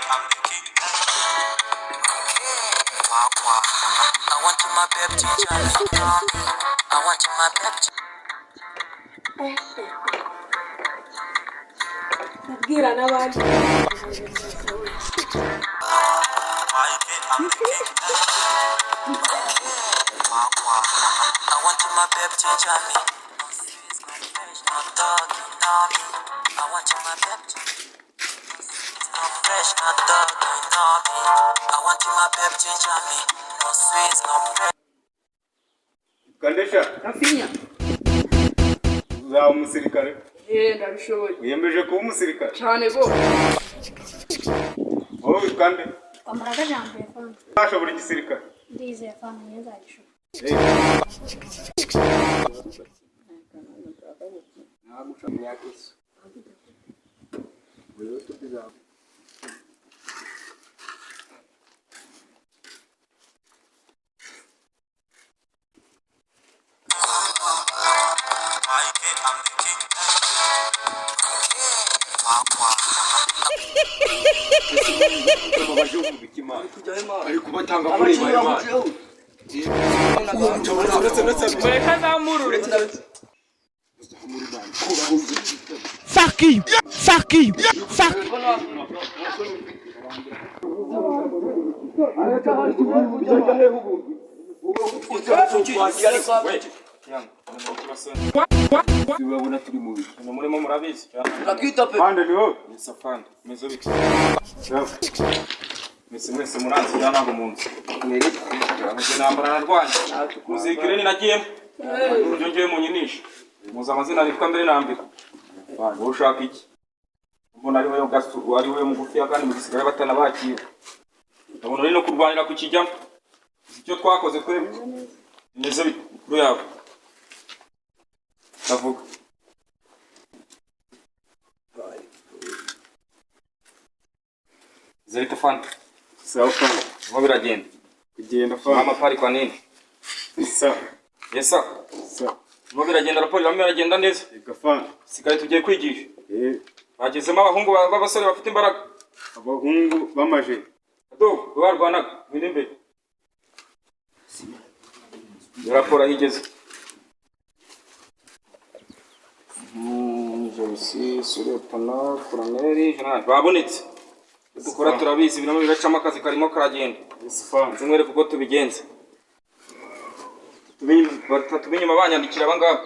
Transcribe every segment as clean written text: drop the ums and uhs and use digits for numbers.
I want my baby to join me. I want my baby to Gira n'abandi I want my baby to join me. Not dog, you know me. I want my baby to not fresh, not dog, you know me. I want my baby to join me. No sweets, no fresh. Kandesha Rafinya za umusirikare ndabishoboye uyemeje kuba umusirikare cyane go wowe kandi Kamaraga jambe fana ashobora igisirikare ndize fana nyezagisho nagusha myakisi wewe tupiza ariko batanga muri Imana mureka zamurure Fuck you! Fuck you! Fuck you! Tubabona turi mu biki Murimo murabizi Fande ni wowe Safandi mezo biki Mwese muranzi cyane ntago munsi Ameze nambara narwanye muzikire ni nagiyemo Urujyo ngiye munyinisha Muzi amazina nitwa mbere nambere Wowe ushaka iki Mbona ari wowe gasu ari wowe mugufi kandi mu gisigara batana bakiye Ndabona rino kurwanira ku kijyamo Icyo twakoze twebwe Neze bikuru yawe Tavuga Zerita fanta sawa fande Ngo biragenda kugenda fande Mama pari kwa nini sawa Yesa sawa Ngo biragenda raporo bamwe biragenda neza gafande Sigaye tugiye kwigisha Bagezemo abahungu b'abasore bafite imbaraga abahungu bamaje Do barwanaga biri imbere Raporo ahigeze Jolisi Suretana Colonel General babonetse dukora turabizi binamo biracamo akazi karimo karagenda fande zimwere kuko tubigenza tumenye abanyandikira abangaba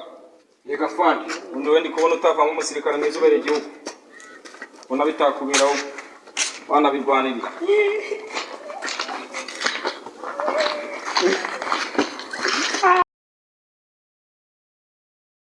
reka fande undi wendi kubona utavamo umusirikare mwiza ubereye igihugu ubona bitakubiraho bana birwanirira